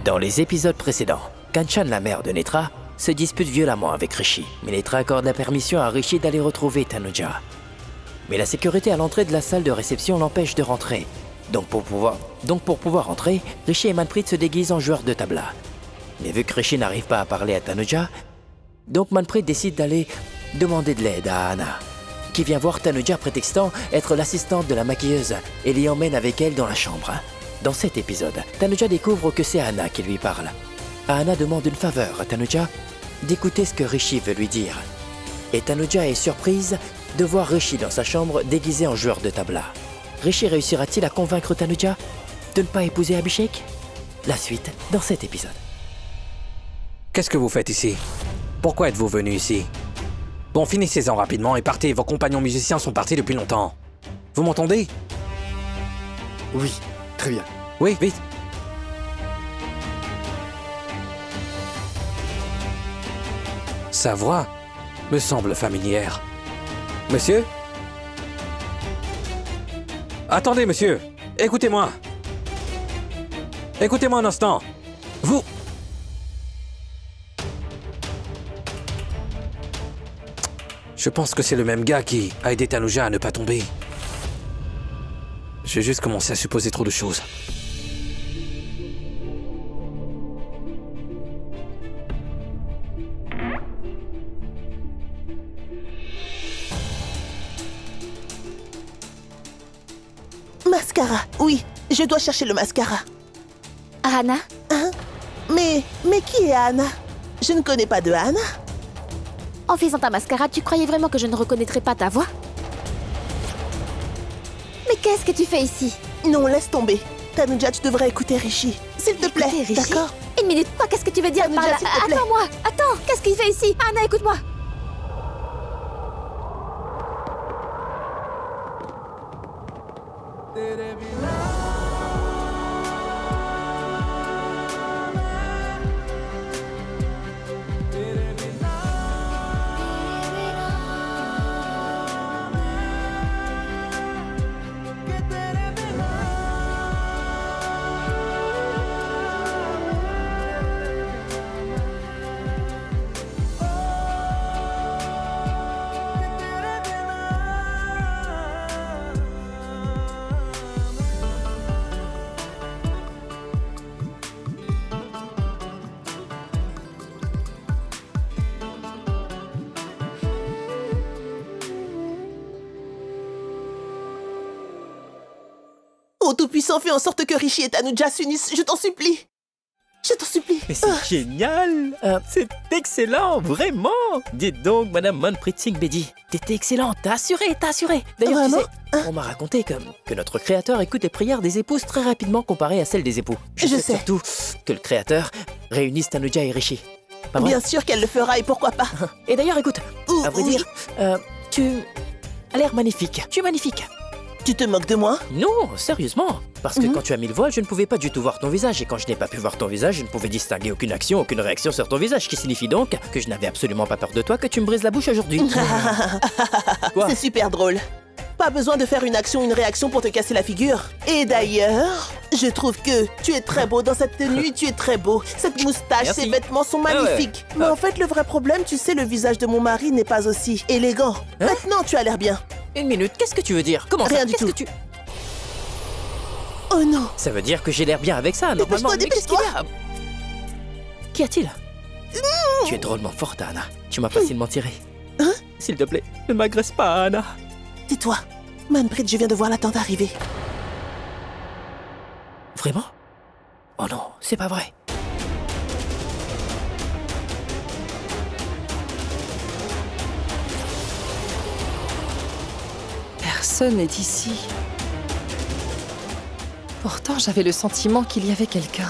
Dans les épisodes précédents, Kanchan, la mère de Netra, se dispute violemment avec Rishi, mais Netra accorde la permission à Rishi d'aller retrouver Tanuja. Mais la sécurité à l'entrée de la salle de réception l'empêche de rentrer. Donc pour pouvoir entrer, Rishi et Manpreet se déguisent en joueurs de tabla. Mais vu que Rishi n'arrive pas à parler à Tanuja, donc Manpreet décide d'aller demander de l'aide à Anna, qui vient voir Tanuja prétextant être l'assistante de la maquilleuse et l'y emmène avec elle dans la chambre. Dans cet épisode, Tanuja découvre que c'est Anna qui lui parle. Anna demande une faveur à Tanuja d'écouter ce que Rishi veut lui dire. Et Tanuja est surprise de voir Rishi dans sa chambre déguisé en joueur de tabla. Rishi réussira-t-il à convaincre Tanuja de ne pas épouser Abhishek? La suite dans cet épisode. Qu'est-ce que vous faites ici? Pourquoi êtes-vous venu ici? Bon, finissez-en rapidement et partez, vos compagnons musiciens sont partis depuis longtemps. Vous m'entendez? Oui, très bien. Oui, vite. Sa voix me semble familière. Monsieur? Attendez, monsieur. Écoutez-moi. Écoutez-moi un instant. Vous... Je pense que c'est le même gars qui a aidé Tanuja à ne pas tomber. J'ai juste commencé à supposer trop de choses. Mascara, oui, je dois chercher le mascara. Anna? Hein? Mais qui est Anna? Je ne connais pas de Anna. En faisant ta mascara, tu croyais vraiment que je ne reconnaîtrais pas ta voix? Mais qu'est-ce que tu fais ici? Non, laisse tomber. Tanuja, tu devrais écouter Rishi. S'il te plaît, Écoutez, Rishi? d'accord? Une minute, quoi, qu'est-ce que tu veux dire Tanuja, par là? s'il te plaît. Attends-moi, attends, qu'est-ce qu'il fait ici? Anna, écoute-moi. Oh, Tout-Puissant, fais en sorte que Rishi et Tanuja s'unissent, je t'en supplie. Je t'en supplie. Mais c'est génial! C'est excellent, vraiment! Dites donc, Madame Manpreet Singh Bedi, t'étais excellente, t'as assuré, t'as assuré! D'ailleurs, tu Vraiment? sais, on m'a raconté que notre créateur écoute les prières des épouses très rapidement comparées à celles des époux. Je sais. Surtout que le créateur réunisse Tanuja et Rishi. Pas vrai? Bien sûr qu'elle le fera et pourquoi pas. Et d'ailleurs, écoute, à vrai Oui. dire, tu as l'air magnifique. Tu es magnifique. Tu te moques de moi? Non, sérieusement. Parce que quand tu as mis le voile, je ne pouvais pas du tout voir ton visage. Et quand je n'ai pas pu voir ton visage, je ne pouvais distinguer aucune action, aucune réaction sur ton visage. Ce qui signifie donc que je n'avais absolument pas peur de toi, que tu me brises la bouche aujourd'hui. Quoi? C'est super drôle. Pas besoin de faire une action, une réaction pour te casser la figure. Et d'ailleurs, je trouve que tu es très beau dans cette tenue, tu es très beau. Cette moustache, Merci. ces vêtements sont Ah ouais. magnifiques. Mais en fait, le vrai problème, tu sais, le visage de mon mari n'est pas aussi élégant. Hein? Maintenant, tu as l'air bien. Une minute, qu'est-ce que tu veux dire? Comment ça? Rien du Qu'est-ce tout. que tu... Oh non. Ça veut dire que j'ai l'air bien avec ça, normalement. Dépêche-toi, Mais qu'est-ce qu'il y dépêche-toi. a? Qu'y a-t-il? Tu es drôlement forte, Anna. Tu m'as facilement tiré. Hein? S'il te plaît, ne m'agresse pas, Anna. Tais-toi. Manpreet, je viens de voir la tante arriver. Vraiment? Oh non, c'est pas vrai. Personne n'est ici. Pourtant, j'avais le sentiment qu'il y avait quelqu'un.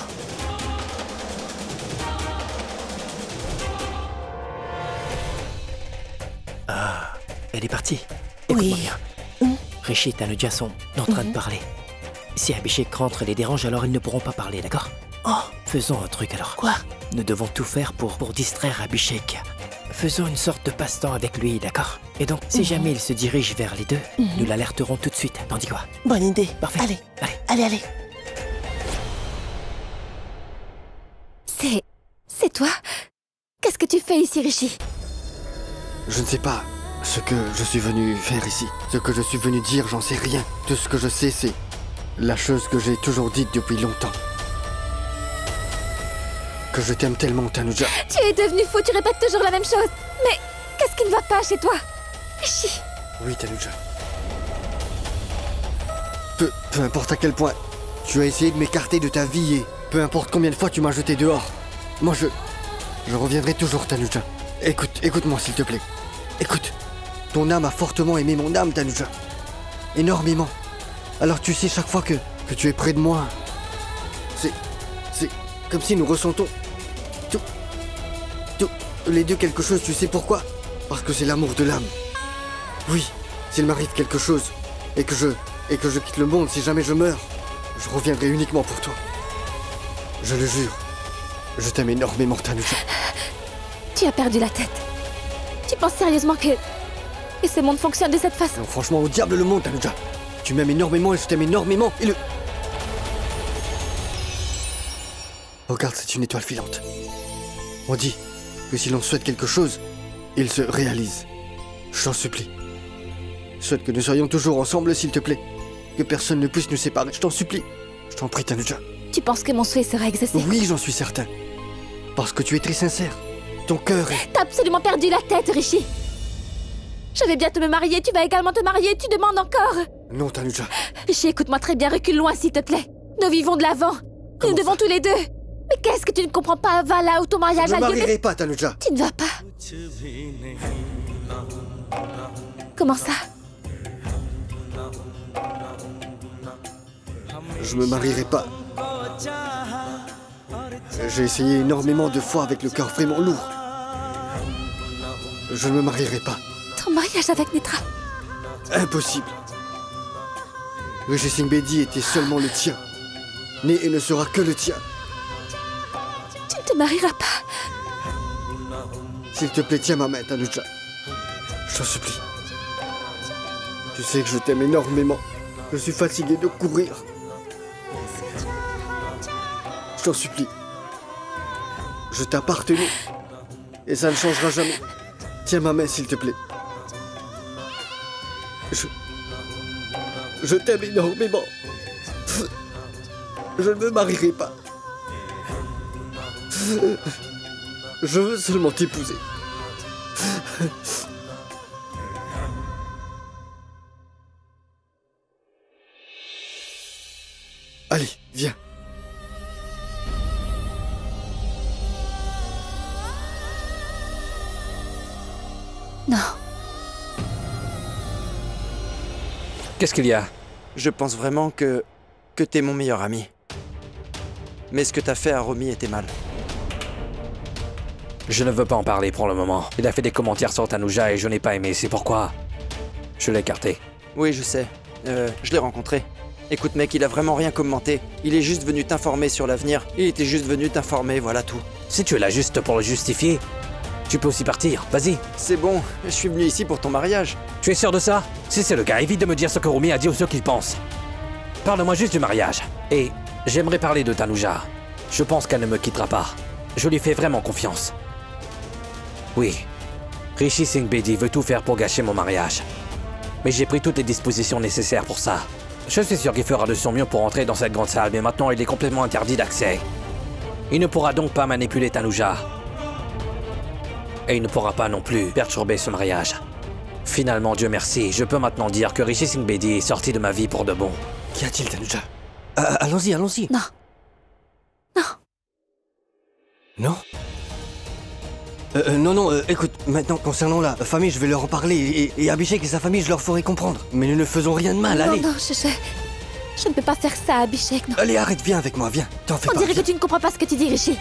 Elle est partie. Oui. Écoute-moi bien. Rishi et Tanuja sont en train de parler. Si Abhishek rentre et les dérange, alors ils ne pourront pas parler, d'accord? Oh, Faisons un truc alors. quoi? Nous devons tout faire pour distraire Abhishek. Faisons une sorte de passe-temps avec lui, d'accord? Et donc, si jamais il se dirige vers les deux, nous l'alerterons tout de suite. T'en dis quoi? Mhm. Bonne idée. Parfait. Allez, Allez. allez, allez. C'est toi? Qu'est-ce que tu fais ici, Rishi? Je ne sais pas ce que je suis venu faire ici. Ce que je suis venu dire, j'en sais rien. Tout ce que je sais, c'est la chose que j'ai toujours dite depuis longtemps. Que je t'aime tellement, Tanuja. Tu es devenu fou, tu répètes toujours la même chose. Mais qu'est-ce qui ne va pas chez toi? Rishi. Oui, Tanuja. Peu importe à quel point tu as essayé de m'écarter de ta vie et peu importe combien de fois tu m'as jeté dehors, moi je reviendrai toujours, Tanuja. Écoute-moi s'il te plaît. Écoute, ton âme a fortement aimé mon âme, Tanuja. Énormément. Alors tu sais, chaque fois que tu es près de moi, c'est comme si nous ressentons tous les deux quelque chose, tu sais pourquoi? Parce que c'est l'amour de l'âme. Oui, s'il m'arrive quelque chose et que je quitte le monde, si jamais je meurs, je reviendrai uniquement pour toi. Je le jure. Je t'aime énormément, Tanuja. Tu as perdu la tête. Tu penses sérieusement que ce monde fonctionne de cette façon? Non, franchement, au diable le monde, Tanuja. Tu m'aimes énormément et je t'aime énormément et le... Regarde, c'est une étoile filante. On dit que si l'on souhaite quelque chose, il se réalise. Je t'en supplie. Je souhaite que nous soyons toujours ensemble, s'il te plaît. Que personne ne puisse nous séparer. Je t'en supplie. Je t'en prie, Tanuja. Tu penses que mon souhait sera exaucé? Oui, j'en suis certain. Parce que tu es très sincère. Ton cœur est... T'as absolument perdu la tête, Rishi. Je vais bientôt me marier, tu vas également te marier, tu demandes encore? Non, Tanuja. Rishi, écoute-moi très bien, recule loin s'il te plaît. Nous vivons de l'avant. Nous Comment devons ça? tous les deux. Mais qu'est-ce que tu ne comprends pas? Va là où ton mariage Je a ne lieu. marierai pas, Tanuja. Tu ne vas pas. Comment ça? Je me marierai pas. J'ai essayé énormément de fois avec le cœur vraiment lourd. Je ne me marierai pas. Ton mariage avec Netra? Impossible. Rishi Singh Bedi était seulement le tien. Né et ne sera que le tien. Tu ne te marieras pas. S'il te plaît, tiens ma main, Tanuja. Je t'en supplie. Tu sais que je t'aime énormément. Je suis fatigué de courir. Je t'en supplie. Je t'appartenais. Et ça ne changera jamais. Tiens ma main, s'il te plaît. Je t'aime énormément. Je ne me marierai pas. Je veux seulement t'épouser. Allez, viens. Non. Qu'est-ce qu'il y a? Je pense vraiment que t'es mon meilleur ami. Mais ce que t'as fait à Romy était mal. Je ne veux pas en parler pour le moment. Il a fait des commentaires sur Tanuja et je n'ai pas aimé, c'est pourquoi je l'ai écarté. Oui, je sais. Je l'ai rencontré. Écoute mec, il a vraiment rien commenté. Il est juste venu t'informer sur l'avenir. Il était juste venu t'informer, voilà tout. Si tu es là juste pour le justifier, tu peux aussi partir. Vas-y. C'est bon, je suis venu ici pour ton mariage. Tu es sûr de ça? Si c'est le cas, évite de me dire ce que Romy a dit ou ce qu'il pense. Parle-moi juste du mariage. Et j'aimerais parler de Tanuja. Je pense qu'elle ne me quittera pas. Je lui fais vraiment confiance. Oui, Rishi Singh Bedi veut tout faire pour gâcher mon mariage. Mais j'ai pris toutes les dispositions nécessaires pour ça. Je suis sûr qu'il fera de son mieux pour entrer dans cette grande salle, mais maintenant il est complètement interdit d'accès. Il ne pourra donc pas manipuler Tanuja. Et il ne pourra pas non plus perturber ce mariage. Finalement, Dieu merci, je peux maintenant dire que Rishi Singh Bedi est sorti de ma vie pour de bon. Qu'y a-t-il, Tanuja? Allons-y, allons-y. Non. Non. Non? Non, écoute, maintenant, concernant la famille, je vais leur en parler, et Abhishek et sa famille, je leur ferai comprendre. Mais nous ne faisons rien de mal, allez. Non, je ne peux pas faire ça, Abhishek, non. Allez, arrête, viens avec moi, viens. T'en fais On pas. dirait que viens. tu ne comprends pas ce que tu dis, Rishi.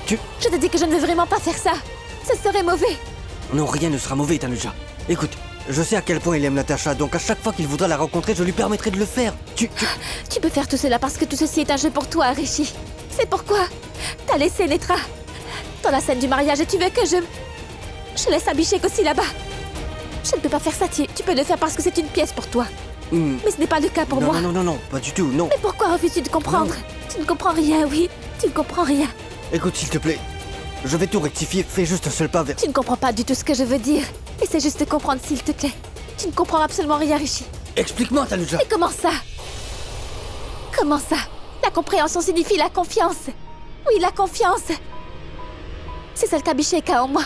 Tu... Je te dis que je ne veux vraiment pas faire ça. Ce serait mauvais. Non, rien ne sera mauvais, Tanuja. Écoute, je sais à quel point il aime Natasha, donc à chaque fois qu'il voudra la rencontrer, je lui permettrai de le faire. Tu... Tu peux faire tout cela parce que tout ceci est un jeu pour toi, Rishi. C'est pourquoi t'as laissé Netra dans la scène du mariage et tu veux que je laisse Abhishek aussi là-bas. Je ne peux pas faire ça, tu peux le faire parce que c'est une pièce pour toi. Mais ce n'est pas le cas pour moi. Non, pas du tout, non. Mais pourquoi refuses-tu de comprendre? Tu ne comprends rien, oui, tu ne comprends rien. Écoute, s'il te plaît. Je vais tout rectifier, fais juste un seul pas vers... Tu ne comprends pas du tout ce que je veux dire. Essaie juste de comprendre, s'il te plaît. Tu ne comprends absolument rien, Rishi. Explique-moi, Tanuja. Mais comment ça? Comment ça? La compréhension signifie la confiance. Oui, la confiance. C'est celle qu'Abhishek a en moi.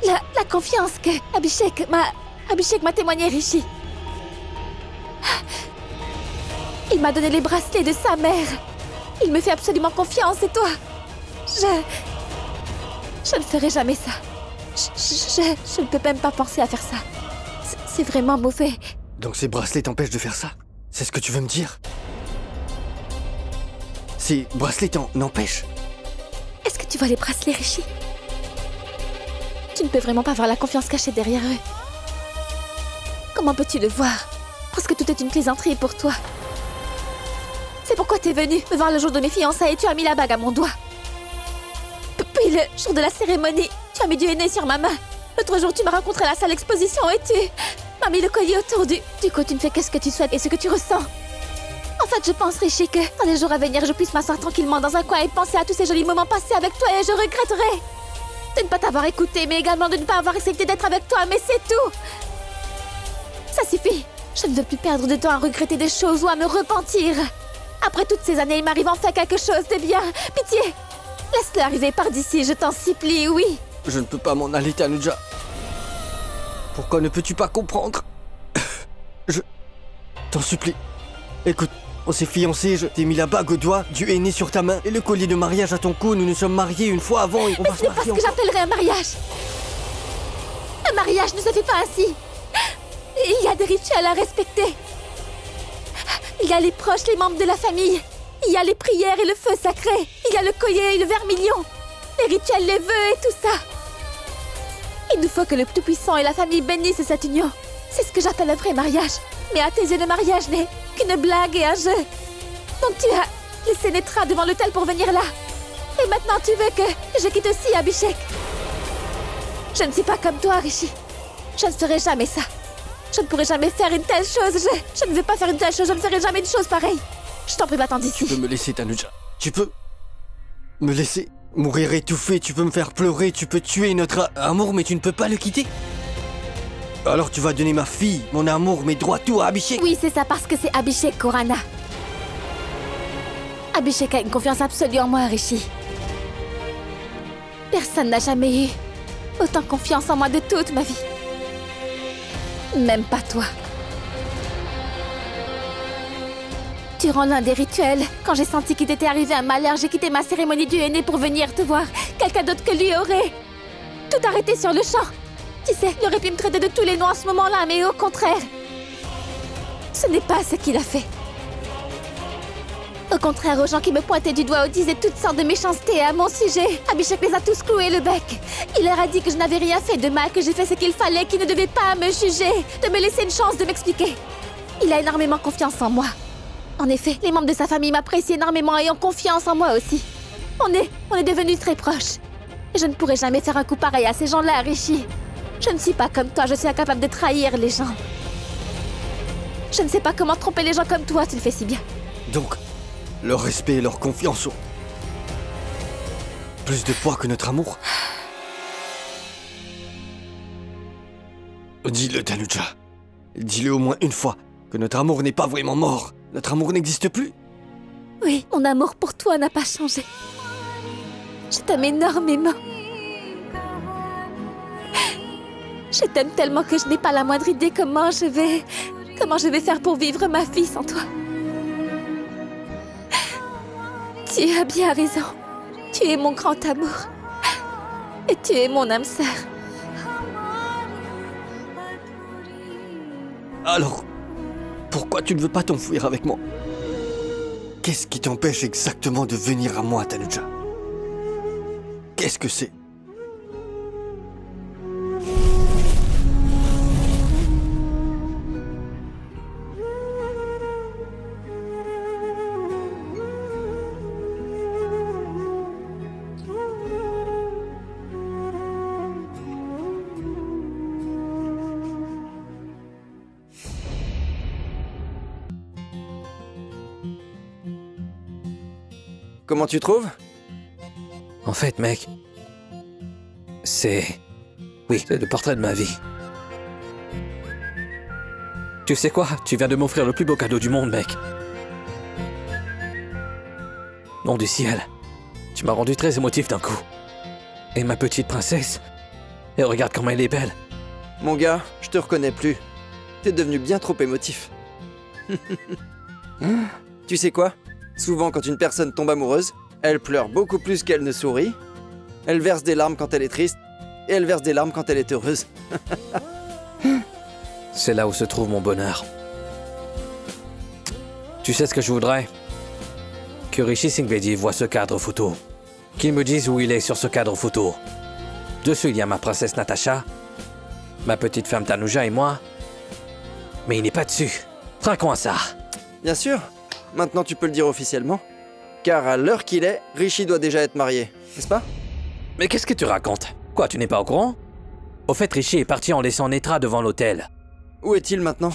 La confiance que Abhishek m'a témoigné, Rishi. Il m'a donné les bracelets de sa mère. Il me fait absolument confiance, et toi? Je ne ferai jamais ça. Je ne peux même pas penser à faire ça. C'est vraiment mauvais. Donc ces bracelets t'empêchent de faire ça? C'est ce que tu veux me dire? Ces bracelets t'empêchent? Est-ce que tu vois les bracelets, Rishi? Tu ne peux vraiment pas voir la confiance cachée derrière eux. Comment peux-tu le voir? Parce que tout est une plaisanterie pour toi. C'est pourquoi t'es venu me voir le jour de mes fiançailles et tu as mis la bague à mon doigt. Puis le jour de la cérémonie, tu as mis du henné sur ma main. L'autre jour, tu m'as rencontré à la salle d'exposition et tu m'as mis le collier autour du... Du coup, tu ne fais que ce que tu souhaites et ce que tu ressens. En fait, je pense, Rishi, que dans les jours à venir, je puisse m'asseoir tranquillement dans un coin et penser à tous ces jolis moments passés avec toi et je regretterai de ne pas t'avoir écouté, mais également de ne pas avoir accepté d'être avec toi, mais c'est tout. Ça suffit. Je ne veux plus perdre de temps à regretter des choses ou à me repentir. Après toutes ces années, il m'arrive enfin quelque chose de bien. Pitié, laisse-le arriver par d'ici, je t'en supplie, oui. Je ne peux pas m'en aller, Tanuja. Pourquoi ne peux-tu pas comprendre? Je t'en supplie. Écoute, on s'est fiancés, je t'ai mis la bague au doigt, du henné sur ta main et le collier de mariage à ton cou. Nous nous sommes mariés une fois avant et on va se Ce n'est pas marier ce que encore. j'appellerais un mariage. Un mariage ne se fait pas ainsi. Il y a des rituels à respecter. Il y a les proches, les membres de la famille. Il y a les prières et le feu sacré. Il y a le collier et le vermilion. Les rituels, les vœux et tout ça. Il nous faut que le Tout-Puissant et la famille bénissent cette union. C'est ce que j'appelle un vrai mariage. Mais à tes yeux, le mariage n'est qu'une blague et un jeu. Donc tu as laissé Netra devant l'autel pour venir là. Et maintenant tu veux que je quitte aussi Abhishek. Je ne suis pas comme toi, Rishi. Je ne ferai jamais ça. Je ne pourrai jamais faire une telle chose. Je ne veux pas faire une telle chose. Je ne ferai jamais une chose pareille. Je t'en prie, va-t'en d'ici. Tu peux me laisser, Tanuja. Tu peux me laisser mourir étouffé. Tu peux me faire pleurer. Tu peux tuer notre amour, mais tu ne peux pas le quitter. Alors tu vas donner ma fille, mon amour, mes droits, tout à Abhishek. Oui, c'est ça, parce que c'est Abhishek Khurana. Abhishek a une confiance absolue en moi, Rishi. Personne n'a jamais eu autant confiance en moi de toute ma vie. Même pas toi. Durant l'un des rituels, quand j'ai senti qu'il t'était arrivé un malheur, j'ai quitté ma cérémonie du henné pour venir te voir. Quelqu'un d'autre que lui aurait tout arrêté sur le champ. Tu sais, il aurait pu me traiter de tous les noms à ce moment-là, mais au contraire, ce n'est pas ce qu'il a fait. Au contraire, aux gens qui me pointaient du doigt ou disaient toutes sortes de méchancetés à mon sujet, Abhishek les a tous cloués le bec. Il leur a dit que je n'avais rien fait de mal, que j'ai fait ce qu'il fallait, qu'ils ne devaient pas me juger, de me laisser une chance de m'expliquer. Il a énormément confiance en moi. En effet, les membres de sa famille m'apprécient énormément et ont confiance en moi aussi. On est devenus très proches. Et je ne pourrai jamais faire un coup pareil à ces gens-là, Rishi. Je ne suis pas comme toi, je suis incapable de trahir les gens. Je ne sais pas comment tromper les gens comme toi, tu le fais si bien. Donc, leur respect et leur confiance ont plus de poids que notre amour. Dis-le, Tanuja. Dis-le au moins une fois, que notre amour n'est pas vraiment mort. Notre amour n'existe plus. Oui, mon amour pour toi n'a pas changé. Je t'aime énormément. Je t'aime tellement que je n'ai pas la moindre idée comment je vais faire pour vivre ma vie sans toi. Tu as bien raison. Tu es mon grand amour. Et tu es mon âme sœur. Alors, pourquoi tu ne veux pas t'enfuir avec moi? Qu'est-ce qui t'empêche exactement de venir à moi, Tanuja? Qu'est-ce que c'est? Comment tu trouves? En fait, mec, c'est... Oui, c'est le portrait de ma vie. Tu sais quoi? Tu viens de m'offrir le plus beau cadeau du monde, mec. Nom du ciel, tu m'as rendu très émotif d'un coup. Et ma petite princesse, et regarde comment elle est belle. Mon gars, je te reconnais plus. T'es devenu bien trop émotif. Tu sais quoi? Souvent, quand une personne tombe amoureuse, elle pleure beaucoup plus qu'elle ne sourit. Elle verse des larmes quand elle est triste. Et elle verse des larmes quand elle est heureuse. C'est là où se trouve mon bonheur. Tu sais ce que je voudrais? Que Rishi Singh Bedi voit ce cadre photo. Qu'il me dise où il est sur ce cadre photo. Dessus, il y a ma princesse Natasha, ma petite femme Tanuja et moi. Mais il n'est pas dessus. Trinquons à ça. Bien sûr. Maintenant, tu peux le dire officiellement. Car à l'heure qu'il est, Rishi doit déjà être marié. N'est-ce pas? Mais qu'est-ce que tu racontes? Quoi, tu n'es pas au courant? Au fait, Rishi est parti en laissant Netra devant l'hôtel. Où est-il maintenant?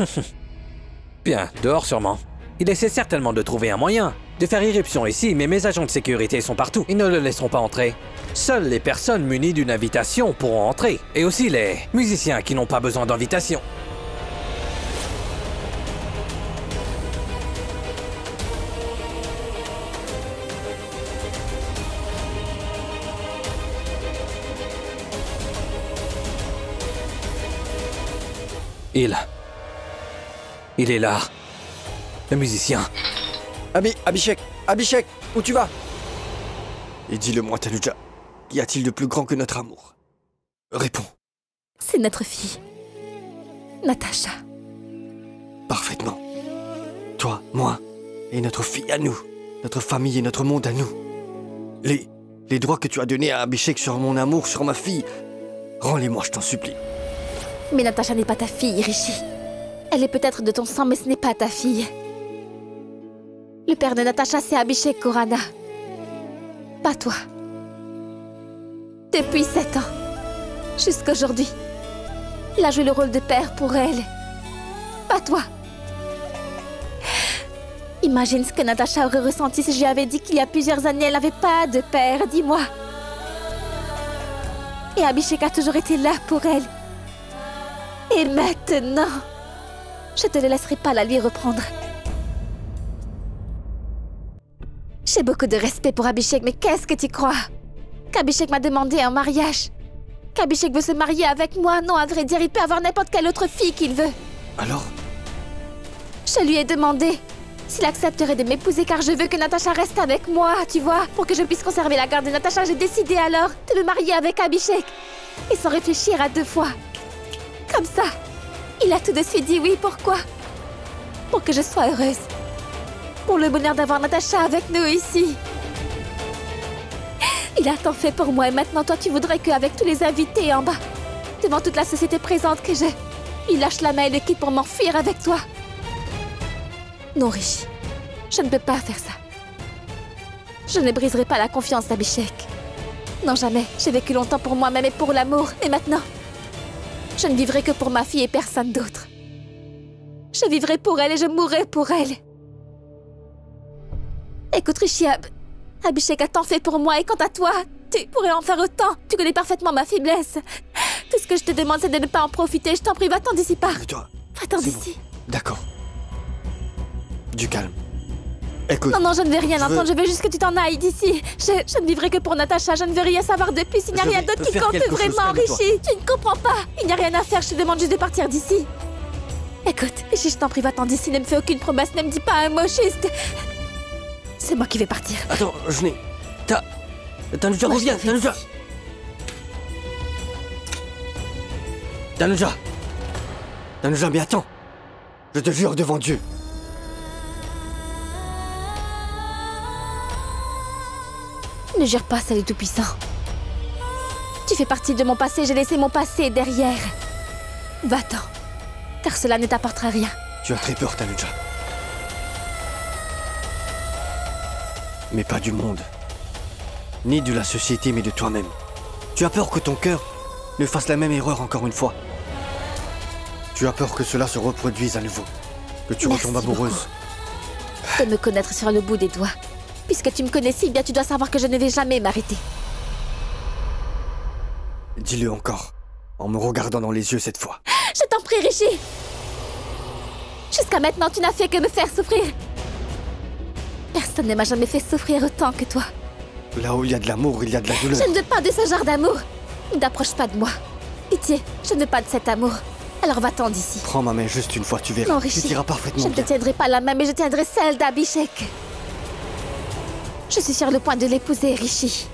Bien, dehors sûrement. Il essaie certainement de trouver un moyen de faire irruption ici, mais mes agents de sécurité sont partout. Ils ne le laisseront pas entrer. Seules les personnes munies d'une invitation pourront entrer. Et aussi les musiciens qui n'ont pas besoin d'invitation. Il est là. Le musicien. Abhishek, où tu vas? Et dis-le-moi, Tanuja, qu'y a-t-il de plus grand que notre amour? Réponds. C'est notre fille, Natasha. Parfaitement. Toi, moi, et notre fille à nous. Notre famille et notre monde à nous. Les droits que tu as donnés à Abhishek sur mon amour, sur ma fille, rends-les-moi, je t'en supplie. Mais Natasha n'est pas ta fille, Rishi. Elle est peut-être de ton sang, mais ce n'est pas ta fille. Le père de Natasha, c'est Abhishek Khurana. Pas toi. Depuis 7 ans, jusqu'aujourd'hui, il a joué le rôle de père pour elle. Pas toi. Imagine ce que Natasha aurait ressenti si je lui avais dit qu'il y a plusieurs années, elle n'avait pas de père, dis-moi. Et Abhishek a toujours été là pour elle. Et maintenant, je te le laisserai pas la lui reprendre. J'ai beaucoup de respect pour Abhishek, mais qu'est-ce que tu crois? Qu'Abhishek m'a demandé un mariage? Qu'Abhishek veut se marier avec moi? Non, à vrai dire, il peut avoir n'importe quelle autre fille qu'il veut. Alors? Je lui ai demandé s'il accepterait de m'épouser car je veux que Natasha reste avec moi, tu vois? Pour que je puisse conserver la garde de Natasha, j'ai décidé alors de me marier avec Abhishek. Et sans réfléchir à 2 fois. Comme ça, il a tout de suite dit oui. Pourquoi? Pour que je sois heureuse. Pour le bonheur d'avoir Natasha avec nous ici. Il a tant fait pour moi et maintenant toi tu voudrais qu'avec tous les invités en bas, devant toute la société présente que j'ai, il lâche la main et le quitte pour m'enfuir avec toi. Non, Rishi, je ne peux pas faire ça. Je ne briserai pas la confiance d'Abhishek. Non, jamais. J'ai vécu longtemps pour moi-même et pour l'amour. Et maintenant, je ne vivrai que pour ma fille et personne d'autre. Je vivrai pour elle et je mourrai pour elle. Écoute, Rishi, Abhishek a tant fait pour moi et quant à toi, tu pourrais en faire autant. Tu connais parfaitement ma faiblesse. Tout ce que je te demande, c'est de ne pas en profiter. Je t'en prie, va-t'en d'ici, pars. Calme-toi. Va-t'en C'est d'ici. bon. D'accord. Du calme. Écoute. Non, je ne veux rien je entendre. veux- Je veux juste que tu t'en ailles d'ici. Je ne vivrai que pour Natasha. Je ne veux rien savoir de plus. Il n'y a Je rien vais d'autre qui faire compte quelque chose, vraiment, calme-toi. Rishi. Tu ne comprends pas. Il n'y a rien à faire. Je te demande juste de partir d'ici. Écoute, Rishi, je t'en prie, va-t'en d'ici. Ne me fais aucune promesse. Ne me dis pas un mot juste. C'est moi qui vais partir. Attends, je n'ai... Tanuja, Moi, je reviens, t'avais Tanuja. dit. Tanuja, mais attends. Je te jure devant Dieu. Ne jure pas, c'est le Tout-Puissant. Tu fais partie de mon passé. J'ai laissé mon passé derrière. Va-t'en. Car cela ne t'apportera rien. Tu as très peur, Tanuja. Mais pas du monde. Ni de la société, mais de toi-même. Tu as peur que ton cœur ne fasse la même erreur encore une fois. Tu as peur que cela se reproduise à nouveau. Que tu Merci retombes amoureuse. De me connaître sur le bout des doigts. Puisque tu me connais si bien, tu dois savoir que je ne vais jamais m'arrêter. Dis-le encore, en me regardant dans les yeux cette fois. Je t'en prie, Rishi. Jusqu'à maintenant, tu n'as fait que me faire souffrir. Personne ne m'a jamais fait souffrir autant que toi. Là où il y a de l'amour, il y a de la douleur. Je ne veux pas de ce genre d'amour. N'approche pas de moi. Pitié, je ne veux pas de cet amour. Alors va-t'en d'ici. Prends ma main juste une fois, tu verras. Non, Rishi. Tu iras parfaitement Je ne te bien. tiendrai pas la main, mais je tiendrai celle d'Abhishek. Je suis sur le point de l'épouser, Rishi.